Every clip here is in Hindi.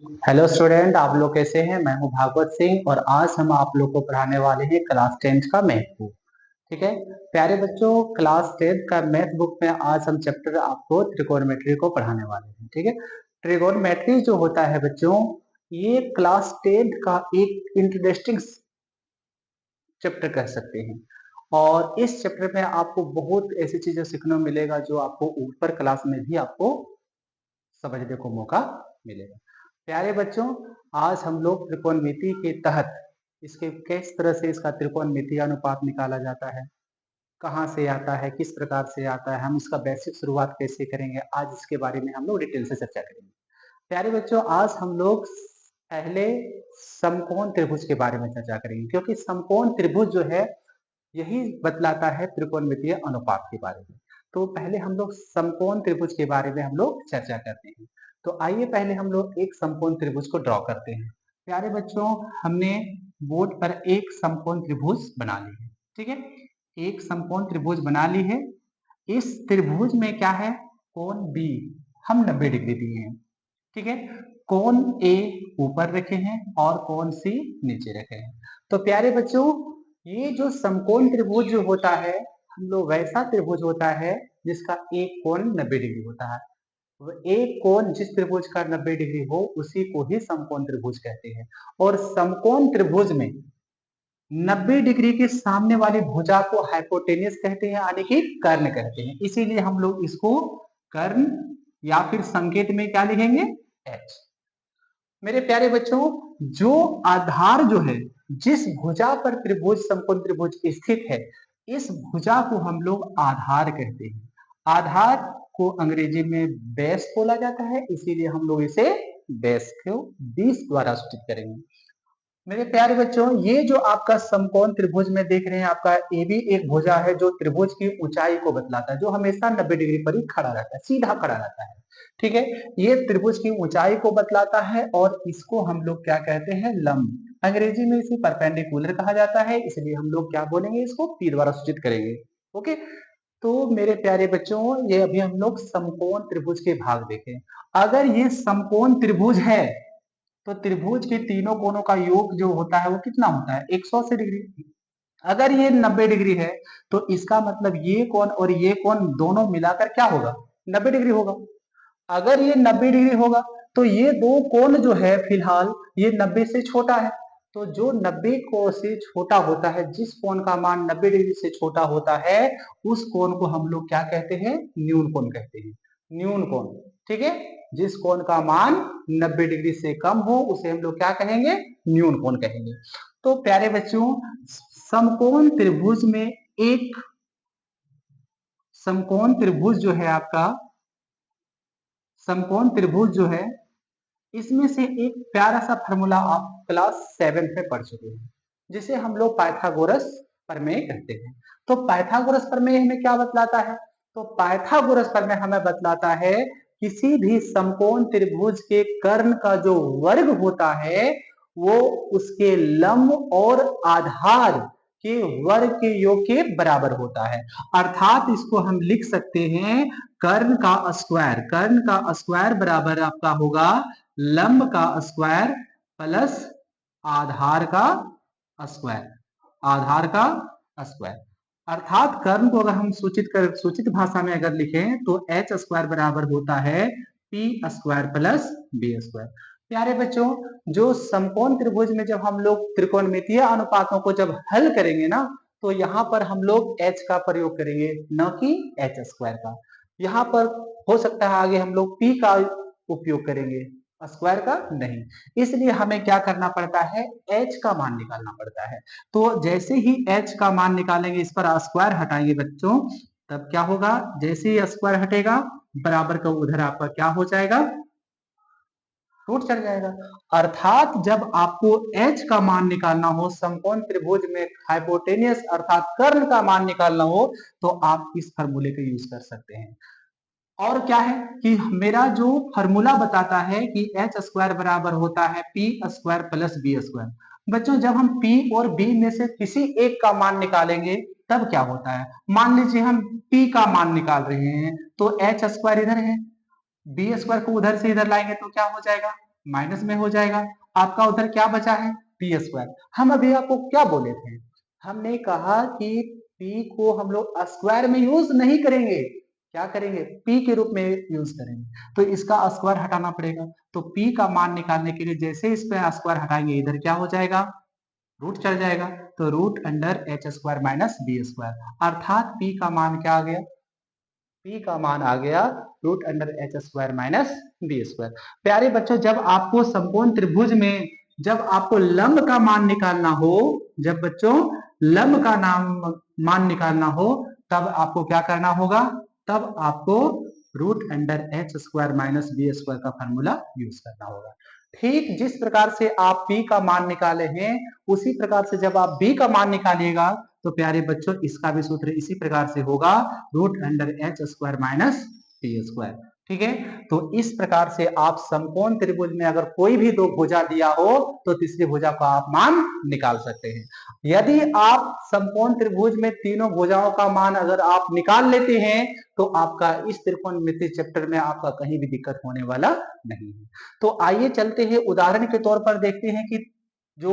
हेलो स्टूडेंट, आप लोग कैसे हैं। मैं हूं भागवत सिंह और आज हम आप लोग को पढ़ाने वाले हैं क्लास 10th का मैथ बुक। ठीक है प्यारे बच्चों, क्लास 10th का मैथ बुक में आज हम चैप्टर आपको त्रिकोणमिति को पढ़ाने वाले हैं। ठीक है, त्रिकोणमिति जो होता है बच्चों, ये क्लास 10th का एक इंटरेस्टिंग चैप्टर कह सकते हैं। और इस चैप्टर में आपको बहुत ऐसी चीजें सीखने को मिलेगा जो आपको ऊपर क्लास में भी आपको समझने को मौका मिलेगा। प्यारे बच्चों, आज हम लोग त्रिकोणमिति के तहत इसके किस तरह से इसका त्रिकोणमितीय अनुपात निकाला जाता है, कहाँ से आता है, किस प्रकार से आता है, हम इसका बेसिक शुरुआत कैसे करेंगे, आज इसके बारे में हम लोग डिटेल से चर्चा करेंगे। प्यारे बच्चों, आज हम लोग पहले समकोण त्रिभुज के बारे में चर्चा करेंगे, क्योंकि समकोण त्रिभुज जो है यही बतलाता है त्रिकोणमितीय अनुपात के बारे में। तो पहले हम लोग समकोण त्रिभुज के बारे में हम लोग चर्चा करते हैं। तो आइए पहले हम लोग एक समकोण त्रिभुज को ड्रॉ करते हैं। प्यारे बच्चों, हमने बोर्ड पर एक समकोण त्रिभुज बना ली है। ठीक है, एक समकोण त्रिभुज बना ली है। इस त्रिभुज में क्या है, कोण बी हम 90 डिग्री दिए हैं। ठीक है, कोण ए ऊपर रखे हैं और कोण सी नीचे रखे हैं। तो प्यारे बच्चों, ये जो समकोण त्रिभुज जो होता है, हम लोग वैसा त्रिभुज होता है जिसका एक कोण 90 डिग्री होता है। एक कोण जिस त्रिभुज का 90 डिग्री हो उसी को ही समकोण त्रिभुज कहते हैं। और समकोण त्रिभुज में 90 डिग्री के सामने वाली भुजा को हाइपोटेनियस कहते हैं, यानी कि कर्ण कहते हैं। इसीलिए हम लोग इसको कर्ण या फिर संकेत में क्या लिखेंगे, एच। मेरे प्यारे बच्चों, जो आधार जो है, जिस भुजा पर त्रिभुज समकोण त्रिभुज स्थित है, इस भुजा को हम लोग आधार कहते हैं। आधार को अंग्रेजी में बेस बोला जाता है, इसीलिए हम लोग इसे बेस को 20 द्वारा सूचित करेंगे। मेरे प्यारे बच्चों, ये जो आपका समकोण त्रिभुज में देख रहे हैं, आपका ए भी एक भुजा है जो त्रिभुज की ऊंचाई को बतलाता है, जो हमेशा 90 डिग्री पर ही खड़ा रहता है, सीधा खड़ा रहता है। ठीक है, ये त्रिभुज की ऊंचाई को बतलाता है और इसको हम लोग क्या कहते हैं, लंब। अंग्रेजी में इसे परपेंडिकुलर कहा जाता है, इसलिए हम लोग क्या बोलेंगे, इसको पी द्वारा सूचित करेंगे। ओके, तो मेरे प्यारे बच्चों, ये अभी हम लोग समकोण त्रिभुज के भाग देखें। अगर ये समकोण त्रिभुज है तो त्रिभुज के तीनों कोणों का योग जो होता है वो कितना होता है, 180 डिग्री। अगर ये 90 डिग्री है तो इसका मतलब ये कोण और ये कोण दोनों मिलाकर क्या होगा, 90 डिग्री होगा। अगर ये 90 डिग्री होगा तो ये दो कोण जो है फिलहाल ये 90 से छोटा है। तो जो 90 कोण से छोटा होता है, जिस कोण का मान 90 डिग्री से छोटा होता है, उस कोण को हम लोग क्या कहते हैं, न्यून कोण कहते हैं। न्यून कोण। ठीक है, जिस कोण का मान 90 डिग्री से कम हो उसे हम लोग क्या कहेंगे, न्यून कोण कहेंगे। तो प्यारे बच्चों, समकोण त्रिभुज में एक समकोण त्रिभुज जो है आपका, समकोण त्रिभुज जो है, इसमें से एक प्यारा सा फॉर्मूला आप क्लास 7 में पढ़ चुके हैं, जिसे हम लोग पाइथागोरस प्रमेय कहते हैं। तो पाइथागोरस प्रमेय हमें क्या बतलाता है, तो पाइथागोरस प्रमेय हमें बतलाता है किसी भी समकोण त्रिभुज के कर्ण का जो वर्ग होता है वो उसके लंब और आधार के वर्ग के योग के बराबर होता है। अर्थात इसको हम लिख सकते हैं, कर्ण का स्क्वायर, कर्ण का स्क्वायर बराबर आपका होगा लंब का स्क्वायर प्लस आधार का स्क्वायर, आधार का स्क्वायर। अर्थात कर्ण को अगर हम सूचित भाषा में अगर लिखें तो एच स्क्वायर बराबर होता है P square plus B square. प्यारे बच्चों, जो समकोण त्रिभुज में जब हम लोग त्रिकोणमितीय अनुपातों को जब हल करेंगे ना, तो यहाँ पर हम लोग एच का प्रयोग करेंगे, न कि एच स्क्वायर का। यहाँ पर हो सकता है आगे हम लोग पी का उपयोग करेंगे, स्क्वायर का नहीं। इसलिए हमें क्या करना पड़ता है, एच का मान निकालना पड़ता है। तो जैसे ही एच का मान निकालेंगे, इस पर स्क्वायर हटाएंगे बच्चों, तब क्या होगा, जैसे ही स्क्वायर हटेगा बराबर का उधर आपका क्या हो जाएगा, रूट चढ़ जाएगा। अर्थात जब आपको एच का मान निकालना हो समकोण त्रिभुज में, हाइपोटेनियस अर्थात कर्ण का मान निकालना हो, तो आप इस फॉर्मूले का यूज कर सकते हैं। और क्या है कि मेरा जो फॉर्मूला बताता है कि एच स्क्वायर बराबर होता है P square plus B square. बच्चों, जब हम पी और बी में से किसी एक का मान निकालेंगे तब क्या होता है, मान लीजिए हम पी का मान निकाल रहे हैं तो एच स्क्वायर इधर है, बी स्क्वायर को उधर से इधर लाएंगे तो क्या हो जाएगा, माइनस में हो जाएगा, आपका उधर क्या बचा है पी स्क्वायर। हम अभी आपको क्या बोले थे, हमने कहा कि पी को हम लोग स्क्वायर में यूज नहीं करेंगे, क्या करेंगे पी के रूप में यूज करेंगे, तो इसका स्क्वायर हटाना पड़ेगा। तो पी का मान निकालने के लिए जैसे इस पे स्क्वायर हटाएंगे इधर क्या हो जाएगा, रूट चल जाएगा, तो root under H square minus B square, अर्थात पी का मान क्या आ गया, पी का मान आ गया root under H square minus B square. प्यारे बच्चों जब आपको समकोण त्रिभुज में जब आपको लंब का मान निकालना हो, जब बच्चों लंब का मान निकालना हो तब आपको क्या करना होगा, तब आपको root under H square minus B square का फॉर्मूला यूज करना होगा। ठीक जिस प्रकार से आप p का मान निकाले हैं उसी प्रकार से जब आप b का मान निकालिएगा तो प्यारे बच्चों इसका भी सूत्र इसी प्रकार से होगा root under H square minus B square. ठीक है, तो इस प्रकार से आप समकोण त्रिभुज में अगर कोई भी दो भुजा दिया हो तो तीसरी भुजा का आप मान निकाल सकते हैं। यदि आप समकोण त्रिभुज में तीनों भुजाओं का मान अगर आप निकाल लेते हैं तो आपका इस त्रिकोणमिति चैप्टर में आपका कहीं भी दिक्कत होने वाला नहीं है। तो आइए चलते हैं उदाहरण के तौर पर देखते हैं कि जो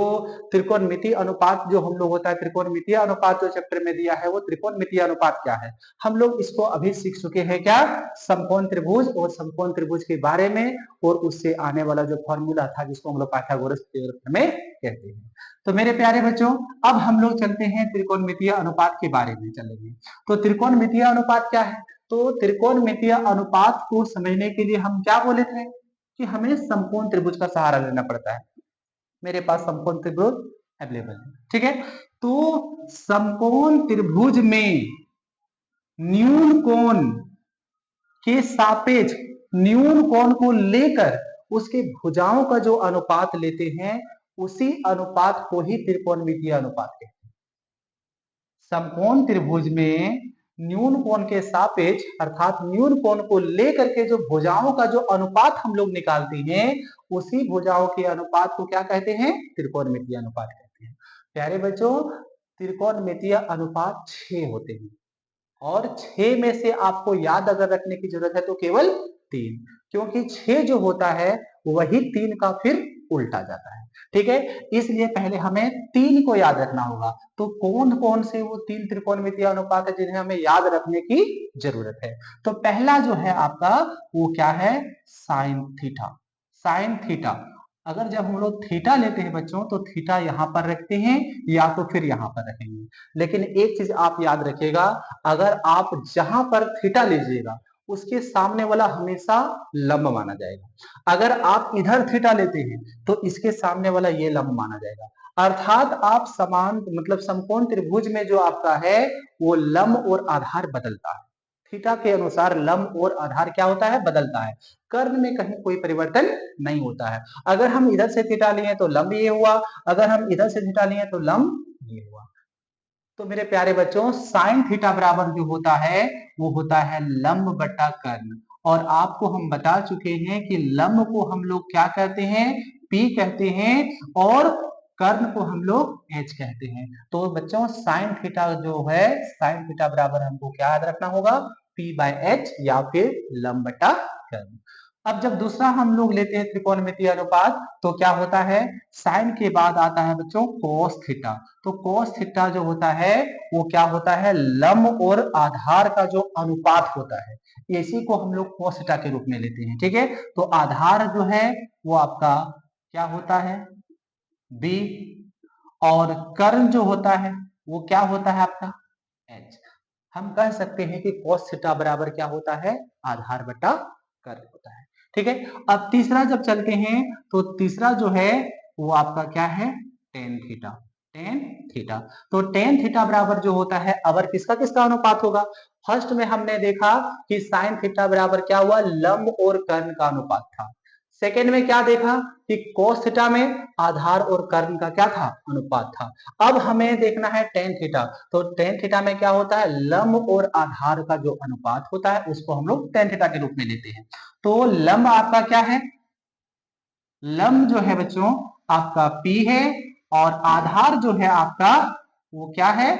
त्रिकोणमितीय अनुपात जो हम लोग होता है, त्रिकोणमितीय अनुपात जो चैप्टर में दिया है वो त्रिकोणमितीय अनुपात क्या है, हम लोग इसको अभी सीख चुके हैं क्या, समकोण त्रिभुज और समकोण त्रिभुज के बारे में, और उससे आने वाला जो फॉर्मूला था जिसको हम लोग पाइथागोरस थ्योरम में कहते हैं। तो मेरे प्यारे बच्चों अब हम लोग चलते हैं त्रिकोणमितीय अनुपात के बारे में चलेंगे। तो त्रिकोणमितीय अनुपात क्या है, तो त्रिकोणमितीय अनुपात को समझने के लिए हम क्या बोले थे कि हमें समकोण त्रिभुज का सहारा लेना पड़ता है। मेरे पास समकोण त्रिभुज अवेलेबल है, ठीक है। तो समकोण त्रिभुज में न्यून कोण के सापेक्ष न्यून कोण को लेकर उसके भुजाओं का जो अनुपात लेते हैं उसी अनुपात को ही त्रिकोणमितीय अनुपात कहते हैं। समकोण त्रिभुज में न्यून कोण के सापेक्ष अर्थात न्यून कोण को लेकर के जो भुजाओं का जो अनुपात हम लोग निकालते हैं उसी भुजाओं के अनुपात को क्या कहते हैं, त्रिकोणमितीय अनुपात कहते हैं। प्यारे बच्चों त्रिकोणमितीय अनुपात 6 होते हैं और 6 में से आपको याद अगर रखने की जरूरत है तो केवल 3, क्योंकि 6 जो होता है वही 3 का फिर उल्टा जाता है, ठीक है। इसलिए पहले हमें 3 को याद रखना होगा। तो कौन कौन से वो 3 त्रिकोणमितीय अनुपात है जिन्हें हमें याद रखने की जरूरत है। तो पहला जो है आपका वो क्या है, साइन थीटा। साइन थीटा अगर जब हम लोग थीटा लेते हैं बच्चों तो थीटा यहां पर रखते हैं या तो फिर यहां पर रखेंगे, लेकिन एक चीज आप याद रखिएगा, अगर आप जहां पर थीटा लीजिएगा उसके सामने वाला हमेशा लंब माना जाएगा। अगर आप इधर थीटा लेते हैं तो इसके सामने वाला ये लंब माना जाएगा। अर्थात आप समान मतलब समकोण त्रिभुज में जो आपका है वो लंब और आधार बदलता है। थीटा के अनुसार लंब और आधार क्या होता है, बदलता है। कर्ण में कहीं कोई परिवर्तन नहीं होता है। अगर हम इधर से थीटा लिए तो लंब ये हुआ, अगर हम इधर से थीटा लिए तो लंब ये हुआ। तो मेरे प्यारे बच्चों साइन थीटा बराबर जो होता है वो होता है लंब बटा कर्ण, और आपको हम बता चुके हैं कि लंब को हम लोग क्या कहते हैं, पी कहते हैं, और कर्ण को हम लोग एच कहते हैं। तो बच्चों साइन थीटा जो है, साइन थीटा बराबर हमको क्या याद रखना होगा, पी बाय एच या फिर लंब बटा कर्ण। अब जब दूसरा हम लोग लेते हैं त्रिकोणमितीय अनुपात तो क्या होता है, साइन के बाद आता है बच्चों कोस थीटा। तो कोस थीटा जो होता है वो क्या होता है, लंब और आधार का जो अनुपात होता है, इसी को हम लोग कोस थीटा के रूप में लेते हैं, ठीक है। तो आधार जो है वो आपका क्या होता है, बी, और कर्ण जो होता है वो क्या होता है आपका एच। हम कह सकते हैं कि कोस थीटा बराबर क्या होता है, आधार बटा कर्ण होता है, ठीक है। अब तीसरा जब चलते हैं तो तीसरा जो है वो आपका क्या है, टेन थीटा। टेन थीटा तो टेन थीटा बराबर जो होता है अवर किसका किसका अनुपात होगा। फर्स्ट में हमने देखा कि साइन थीटा बराबर क्या हुआ, लंब और कर्ण का अनुपात था। सेकेंड में क्या देखा कि कोस थीटा में आधार और कर्ण का क्या था, अनुपात था। अब हमें देखना है टेन थीटा। तो टेन थीटा में क्या होता है, लंब और आधार का जो अनुपात होता है उसको हम लोग टेन थीटा के रूप में लेते हैं। तो लंब आपका क्या है, लंब जो है बच्चों आपका P है, और आधार जो है आपका वो क्या है,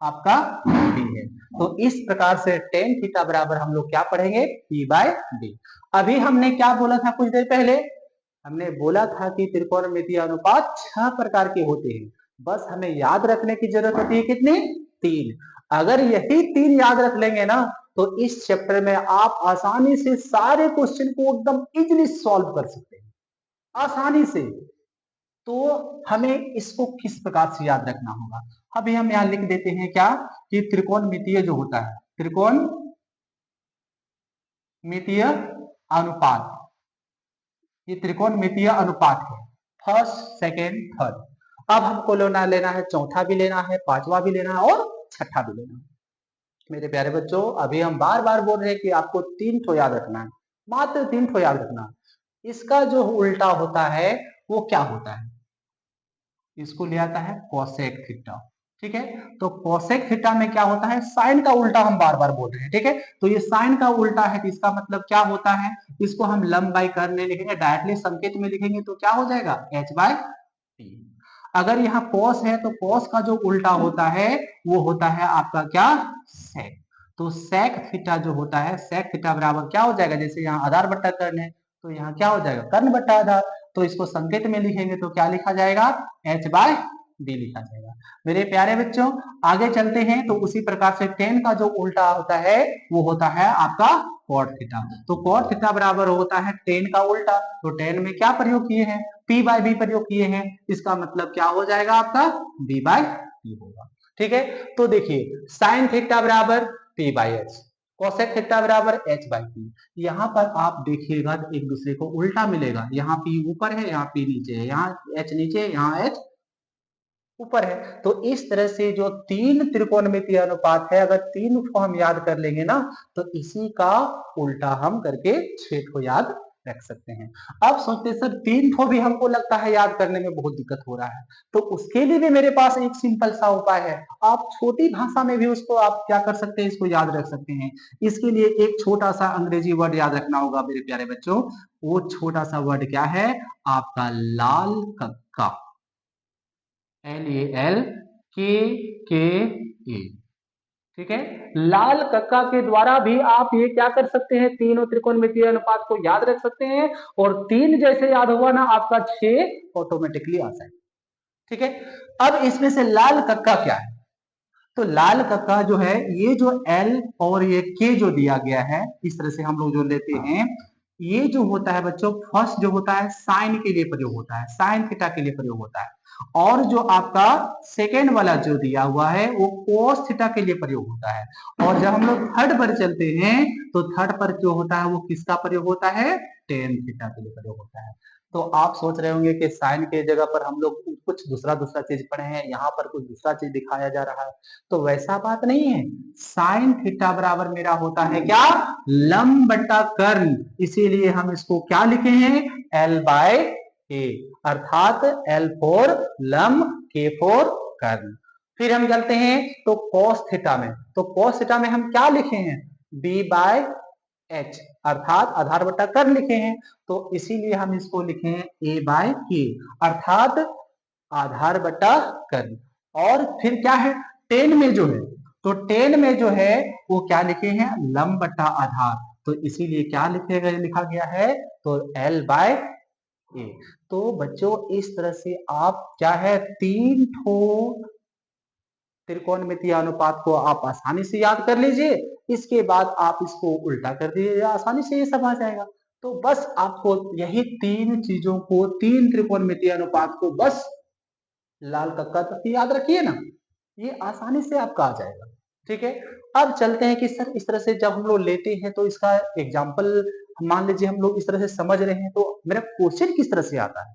आपका B है। तो इस प्रकार से टेन थीटा बराबर हम लोग क्या पढ़ेंगे, P बाय B। अभी हमने क्या बोला था कुछ देर पहले, हमने बोला था कि त्रिकोणमितीय अनुपात 6 प्रकार के होते हैं, बस हमें याद रखने की जरूरत होती है कितने? 3। अगर यही 3 याद रख लेंगे ना तो इस चैप्टर में आप आसानी से सारे क्वेश्चन को एकदम इजीली सॉल्व कर सकते हैं, आसानी से। तो हमें इसको किस प्रकार से याद रखना होगा? अभी हम यहाँ लिख देते हैं क्या कि त्रिकोणमितीय जो होता है, त्रिकोणमितीय अनुपात, ये त्रिकोणमितीय अनुपात है, फर्स्ट, सेकेंड, थर्ड। अब हमको लेना है चौथा भी लेना है, पांचवा भी लेना है और छठा भी लेना है। मेरे प्यारे बच्चों, अभी हम बार बार बोल रहे हैं कि आपको 3 ठो याद रखना है, मात्र 3 ठो याद रखना है। इसका जो उल्टा होता है वो क्या होता है? इसको ले आता है कोसेक थीटा। ठीक है, तो कोसेक थीटा में क्या होता है? साइन का उल्टा हम बार बार बोल रहे हैं। ठीक है, तो ये साइन का उल्टा है, तो इसका मतलब क्या होता है? इसको हम लंब बाई कर्ल नहीं लिखेंगे, डायरेक्टली संकेत में लिखेंगे तो क्या हो जाएगा? h by T. अगर यहाँ cos है तो cos का जो उल्टा होता है वो होता है आपका क्या? sec। तो sec थीटा जो होता है, sec थीटा बराबर क्या हो जाएगा? जैसे यहाँ आधार बट्टा कर्ण है तो यहाँ क्या हो जाएगा? कर्ण बट्टा आधार। तो इसको संकेत में लिखेंगे तो क्या लिखा जाएगा? h बाय डी लिखा जाएगा। मेरे प्यारे बच्चों, आगे चलते हैं तो उसी प्रकार से tan का जो उल्टा होता है वो होता है आपका cot थीटा। तो cot थीटा बराबर होता है tan का उल्टा। तो tan में क्या प्रयोग किए हैं? p बाय b प्रयोग किए हैं। इसका मतलब क्या हो जाएगा आपका? b बाय p होगा। ठीक है, तो देखिए sin थीटा बराबर p by h, cosec theta बराबर h बाय p। यहाँ पर आप देखिएगा तो एक दूसरे को उल्टा मिलेगा, यहाँ p ऊपर है, यहाँ p नीचे है, यहाँ h नीचे है, यहाँ h ऊपर है। तो इस तरह से जो 3 त्रिकोणमितीय अनुपात है, अगर 3 को हम याद कर लेंगे ना तो इसी का उल्टा हम करके 6 को याद रख सकते हैं। अब सोचते सर 3 को भी हमको लगता है याद करने में बहुत दिक्कत हो रहा है, तो उसके लिए भी मेरे पास एक सिंपल सा उपाय है। आप छोटी भाषा में भी उसको आप क्या कर सकते हैं? इसको याद रख सकते हैं। इसके लिए एक छोटा सा अंग्रेजी वर्ड याद रखना होगा मेरे प्यारे बच्चों। वो छोटा सा वर्ड क्या है? आपका लाल कक्का, LAL KKA। ठीक है, लाल कक्का के द्वारा भी आप ये क्या कर सकते हैं? तीनों त्रिकोणमितीय अनुपात को याद रख सकते हैं, और 3 जैसे याद हुआ ना आपका 6 ऑटोमेटिकली आ जाए। ठीक है, अब इसमें से लाल कक्का क्या है? तो लाल कक्का जो है, ये जो L और ये K जो दिया गया है, इस तरह से हम लोग जो लेते हैं, ये जो होता है बच्चों, फर्स्ट जो होता है साइन के लिए प्रयोग होता है, साइन थीटा के लिए प्रयोग होता है। और जो आपका सेकेंड वाला जो दिया हुआ है वो कोस थीटा के लिए प्रयोग होता है। और जब हम लोग थर्ड पर चलते हैं तो थर्ड पर जो होता है वो किसका प्रयोग होता है? टेन थीटा के लिए प्रयोग होता है। तो आप सोच रहे होंगे कि साइन के जगह पर हम लोग कुछ दूसरा दूसरा चीज पढ़े हैं, यहाँ पर कुछ दूसरा चीज दिखाया जा रहा है। तो वैसा बात नहीं है। साइन थीटा बराबर मेरा होता है क्या? लंब बट्टा कर्ण। इसीलिए हम इसको क्या लिखे हैं? L बाय के, अर्थात L फोर लंब, K फोर कर्ण। फिर हम चलते हैं तो cos थीटा में, तो cos थीटा में हम क्या लिखे हैं? B बाय H, अर्थात आधार बट्टा कर्ण लिखे हैं। तो इसीलिए हम इसको लिखे हैं A बाय के, अर्थात आधार बट्टा कर्ण। और फिर क्या है? टेन में जो है, तो टेन में जो है वो क्या लिखे हैं? लंब बट्टा आधार। तो इसीलिए क्या लिखा गया है? तो L बाय ए। तो बच्चों इस तरह से आप क्या है, 3 ठो त्रिकोणमितीय अनुपात को आप आसानी से याद कर लीजिए। इसके बाद आप इसको उल्टा कर दीजिए, आसानी से ये सब आ जाएगा। तो बस आपको यही 3 चीजों को, 3 त्रिकोणमितीय अनुपात को बस लाल कक्का तक याद रखिए ना, ये आसानी से आपका आ जाएगा। ठीक है, अब चलते हैं कि सर इस तरह से जब हम लोग लेते हैं तो इसका एग्जाम्पल मान लीजिए हम लोग इस तरह से समझ रहे हैं, तो मेरा क्वेश्चन किस तरह से आता है?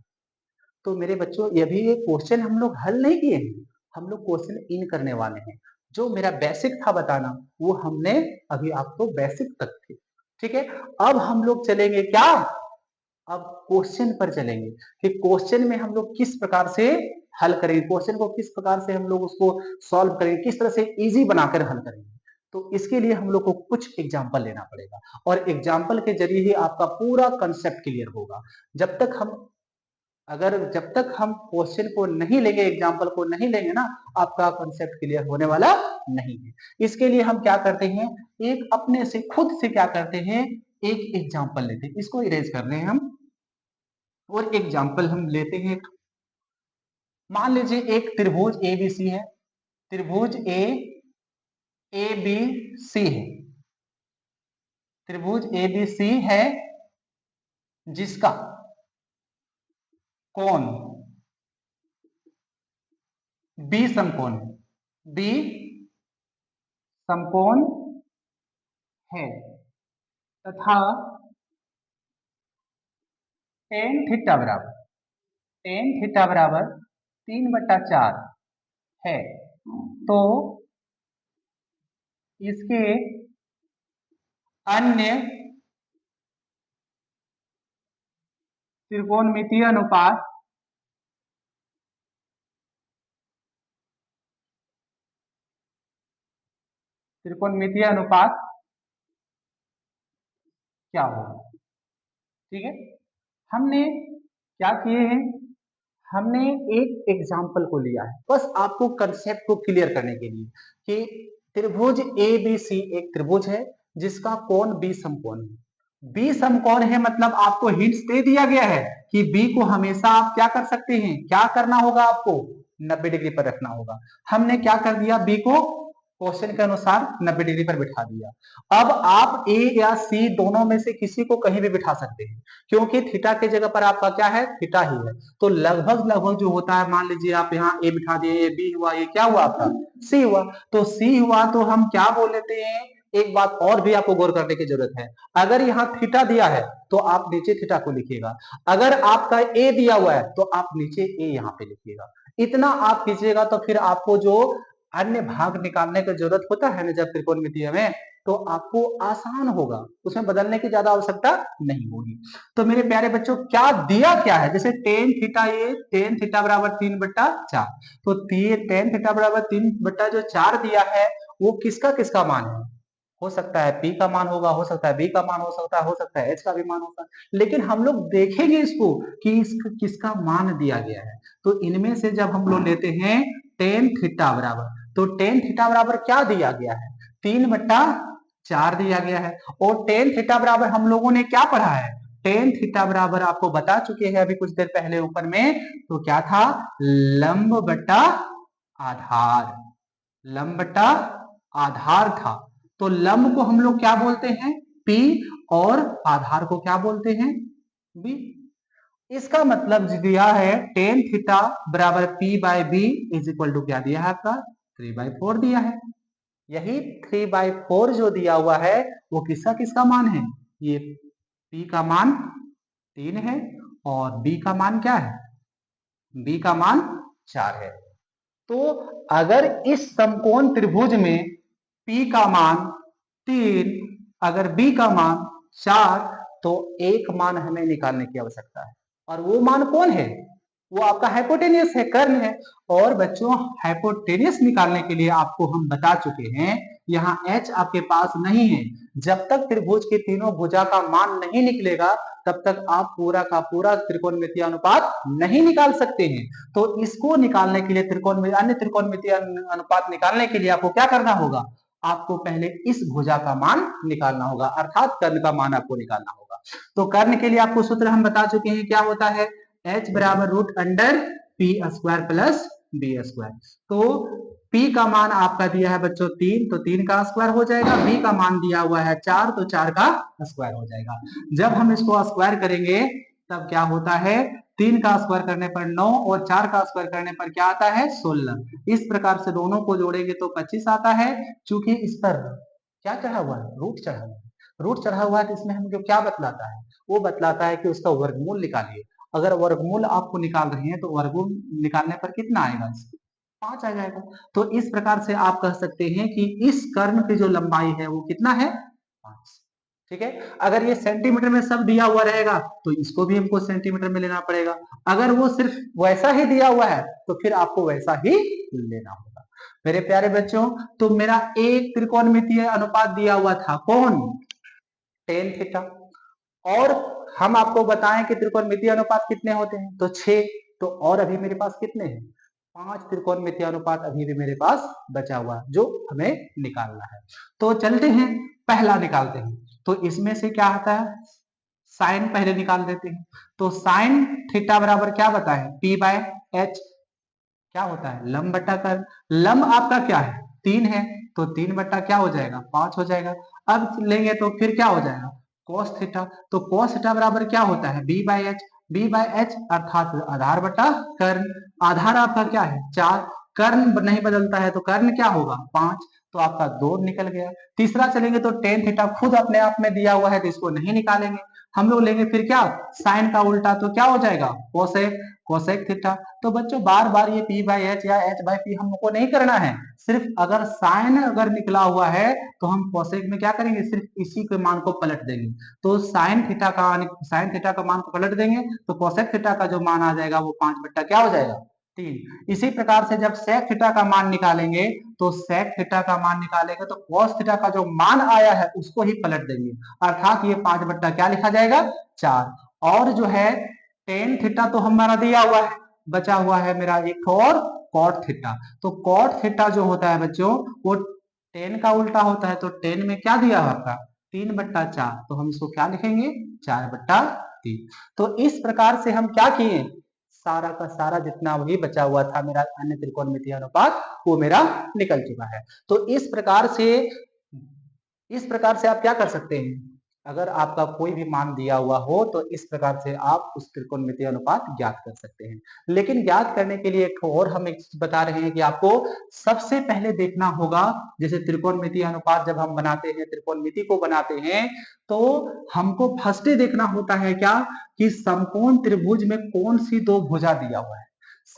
तो मेरे बच्चों ये भी एक क्वेश्चन हम लोग हल नहीं किए हैं, हम लोग क्वेश्चन इन करने वाले हैं। जो मेरा बेसिक था बताना वो हमने अभी आपको बेसिक तक थे। ठीक है, अब हम लोग चलेंगे क्या? अब क्वेश्चन पर चलेंगे कि क्वेश्चन में हम लोग किस प्रकार से हल करेंगे, क्वेश्चन को किस प्रकार से हम लोग उसको सॉल्व करेंगे, किस तरह से इजी बनाकर हल करेंगे। तो इसके लिए हम लोग को कुछ एग्जाम्पल लेना पड़ेगा, और एग्जाम्पल के जरिए ही आपका पूरा कंसेप्ट क्लियर होगा। जब तक हम जब तक हम क्वेश्चन को नहीं लेंगे, एग्जाम्पल को नहीं लेंगे ना, आपका कंसेप्ट क्लियर होने वाला नहीं है। इसके लिए हम क्या करते हैं, एक अपने से खुद से क्या करते हैं, एक एग्जाम्पल लेते हैं। इसको इरेज कर रहे हैं हम, और एग्जाम्पल हम लेते हैं। मान लीजिए एक त्रिभुज एबीसी है, त्रिभुज एबीसी है, त्रिभुज एबीसी है जिसका कोण बी समकोण है, बी समकोण है तथा टेन थीटा बराबर 3/4 है, तो इसके अन्य त्रिकोणमितीय अनुपात क्या होगा? ठीक है, हमने क्या किए हैं, हमने एक एग्जाम्पल को लिया है बस आपको कंसेप्ट को क्लियर करने के लिए कि त्रिभुज ए बी सी एक त्रिभुज है जिसका कोण बी समकोण है। बी समकोण है मतलब आपको हिंट्स दे दिया गया है कि बी को हमेशा आप क्या कर सकते हैं, क्या करना होगा, आपको 90 डिग्री पर रखना होगा। हमने क्या कर दिया, बी को क्वेश्चन के अनुसार 90 डिग्री पर बिठा दिया। अब आप ए या सी दोनों में से किसी को कहीं भी बिठा सकते हैं क्योंकि थीटा की जगह पर आपका क्या है, थीटा ही है। तो लगभग लगभग जो होता है, मान लीजिए आप यहाँ ए बिठा दिए, ये बी हुआ, ये क्या हुआ आपका सी हुआ। तो सी हुआ तो हम क्या बोल लेते हैं, एक बात और भी आपको गौर करने की जरूरत है। अगर यहाँ थीटा दिया है तो आप नीचे थीटा को लिखिएगा, अगर आपका ए दिया हुआ है तो आप नीचे ए यहाँ पे लिखिएगा। इतना आप कीजिएगा तो फिर आपको जो अन्य भाग निकालने की जरूरत होता है ना जब त्रिकोणमितीय में, तो आपको आसान होगा, उसमें बदलने की ज्यादा आवश्यकता नहीं होगी। तो मेरे प्यारे बच्चों क्या दिया क्या है, जैसे टेन थीटा, ये टेन थीटा बराबर 3/4, तो टेन थीटा बराबर 3/4 दिया है, वो किसका किसका मान है, हो सकता है पी का मान होगा, हो सकता है बी का मान हो सकता है एच का भी मान होगा, लेकिन हम लोग देखेंगे इसको कि इसका किसका मान दिया गया है। तो इनमें से जब हम लोग लेते हैं टेन थीटा बराबर, तो टेन थीटा बराबर क्या दिया गया है, 3/4 दिया गया है। और टेन थीटा बराबर हम लोगों ने क्या पढ़ा है, टेन थीटा बराबर आपको बता चुके हैं अभी कुछ देर पहले ऊपर में, तो क्या था, लंब बटा आधार, लंब बटा आधार था। तो लंब को हम लोग क्या बोलते हैं, P, और आधार को क्या बोलते हैं, B। इसका मतलब दिया है टेन थीटा बराबर P/B इज इक्वल टू क्या दिया है आपका, 3/4 दिया है। यही 3/4 जो दिया हुआ है वो किसका किसका मान है, ये P का मान 3 है और B का मान क्या है, B का मान 4 है। तो अगर इस समकोण त्रिभुज में P का मान 3, अगर B का मान 4, तो एक मान हमें निकालने की आवश्यकता है, और वो मान कौन है, वो आपका हाइपोटेनियस है, कर्ण है। और बच्चों हाइपोटेनियस निकालने के लिए आपको हम बता चुके हैं, यहाँ h आपके पास नहीं है, जब तक त्रिभुज के तीनों भुजा का मान नहीं निकलेगा तब तक आप पूरा का पूरा त्रिकोणमितीय अनुपात नहीं निकाल सकते हैं। तो इसको निकालने के लिए अन्य त्रिकोणमितीय अनुपात निकालने के लिए आपको क्या करना होगा, आपको पहले इस भुजा का मान निकालना होगा, अर्थात कर्ण का मान आपको निकालना होगा। तो कर्ण के लिए आपको सूत्र हम बता चुके हैं, क्या होता है, h बराबर root under P square plus B square. तो P का मान आपका दिया है बच्चों 3, तो 3 का स्क्वायर हो जाएगा, B का मान दिया हुआ है 4, तो 4 का स्क्वायर हो जाएगा। जब हम इसको स्क्वायर करेंगे तब क्या होता है, 3 का स्क्वायर करने पर 9 और 4 का स्क्वायर करने पर क्या आता है, 16। इस प्रकार से दोनों को जोड़ेंगे तो 25 आता है। चूंकि इस पर क्या चढ़ा हुआ है, रूट चढ़ा हुआ है, रूट चढ़ा हुआ है तो इसमें हमको क्या बतलाता है, वो बतलाता है कि उसका वर्गमूल निकालिए। अगर वर्गमूल आपको निकाल रहे हैं तो वर्गमूल निकालने पर कितना आएगा, 5 आ जाएगा। तो इस प्रकार से आप कह सकते हैं कि इस कर्ण की जो लंबाई है वो कितना है, 5। ठीक है, अगर ये सेंटीमीटर में सब दिया हुआ रहेगा तो इसको भी हमको सेंटीमीटर में लेना पड़ेगा, अगर वो सिर्फ वैसा ही दिया हुआ है तो फिर आपको वैसा ही लेना होगा। मेरे प्यारे बच्चों, तो मेरा एक त्रिकोणमितीय अनुपात दिया हुआ था, कौन, टेन थीटा। और हम आपको बताएं कि त्रिकोणमितीय अनुपात कितने होते हैं, तो 6। तो और अभी मेरे पास कितने हैं, 5 त्रिकोणमितीय अनुपात अभी भी मेरे पास बचा हुआ है जो हमें निकालना है। तो चलते हैं, पहला निकालते हैं। तो इसमें से क्या आता है, साइन पहले निकाल देते हैं। तो साइन थीटा बराबर क्या बताए, पी बाय एच। क्या होता है, लंब बटा कर्ण। लंब आपका क्या है, 3 है, तो 3 बटा क्या हो जाएगा, 5 हो जाएगा। अब लेंगे तो फिर क्या हो जाएगा, cos थीटा। तो cos थीटा बराबर क्या होता है, b by H. b by H अर्थात आधार बटा कर्ण। आधार आपका क्या है, 4। कर्ण नहीं बदलता है तो कर्ण क्या होगा, 5। तो आपका 2 निकल गया। तीसरा चलेंगे तो टेन थीटा खुद अपने आप में दिया हुआ है तो इसको नहीं निकालेंगे। हम लोग लेंगे फिर क्या, साइन का उल्टा, तो क्या हो जाएगा, कोसेक। Cosec theta. तो बच्चों बार बार ये p बाई एच या h बाई पी हमको नहीं करना है। सिर्फ अगर साइन अगर निकला हुआ है तो हम कोसेक में क्या करेंगे, सिर्फ इसी के मान को पलट देंगे। तो साइन थीटा का मान को पलट देंगे तो कोसेक थीटा का जो मान आ जाएगा वो 5 बट्टा क्या हो जाएगा, 3। इसी प्रकार से जब सेक थीटा का मान निकालेंगे तो सेक थीटा का मान निकालेंगे तो कॉस थीटा का जो मान आया है उसको ही पलट देंगे, अर्थात ये 5 बट्टा क्या लिखा जाएगा, 4। और जो है टेन थीटा तो हमारा दिया हुआ है, बचा हुआ है मेरा एक और कॉट थीटा। तो कॉट थीटा जो होता है बच्चों वो टेन का उल्टा होता है। तो टेन में क्या दिया हुआ आपका, 3/4। तो हम इसको क्या लिखेंगे, 4/3। तो इस प्रकार से हम क्या किए, सारा का सारा जितना वही बचा हुआ था मेरा अन्य त्रिकोणमितीय अनुपात वो मेरा निकल चुका है। तो इस प्रकार से आप क्या कर सकते हैं, अगर आपका कोई भी मान दिया हुआ हो तो इस प्रकार से आप उस त्रिकोणमितीय अनुपात ज्ञात कर सकते हैं। लेकिन ज्ञात करने के लिए एक और हम एक चीज बता रहे हैं कि आपको सबसे पहले देखना होगा, जैसे त्रिकोणमितीय अनुपात जब हम बनाते हैं, त्रिकोणमिति को बनाते हैं, तो हमको फर्स्ट ही देखना होता है क्या, कि समकोण त्रिभुज में कौन सी दो भुजा दिया हुआ है।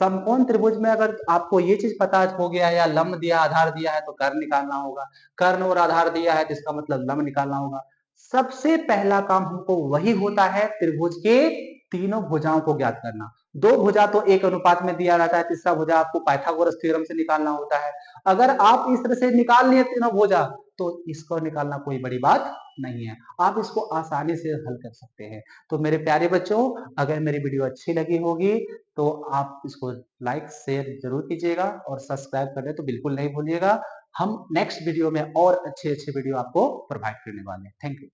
समकोण त्रिभुज में अगर आपको ये चीज पता हो गया या लंब दिया आधार दिया है तो कर्ण निकालना होगा, कर्ण और आधार दिया है तो इसका मतलब लंब निकालना होगा। सबसे पहला काम हमको वही होता है, त्रिभुज के तीनों भुजाओं को ज्ञात करना। दो भुजा तो एक अनुपात में दिया रहता है, तीसरा भुजा आपको पाइथागोरस थ्योरम से निकालना होता है। अगर आप इस तरह से निकाल लिए तीनों भुजा तो इसको निकालना कोई बड़ी बात नहीं है, आप इसको आसानी से हल कर सकते हैं। तो मेरे प्यारे बच्चों, अगर मेरी वीडियो अच्छी लगी होगी तो आप इसको लाइक शेयर जरूर कीजिएगा और सब्सक्राइब करने तो बिल्कुल नहीं भूलिएगा। हम नेक्स्ट वीडियो में और अच्छे अच्छे वीडियो आपको प्रोवाइड करने वाले हैं। Thank you.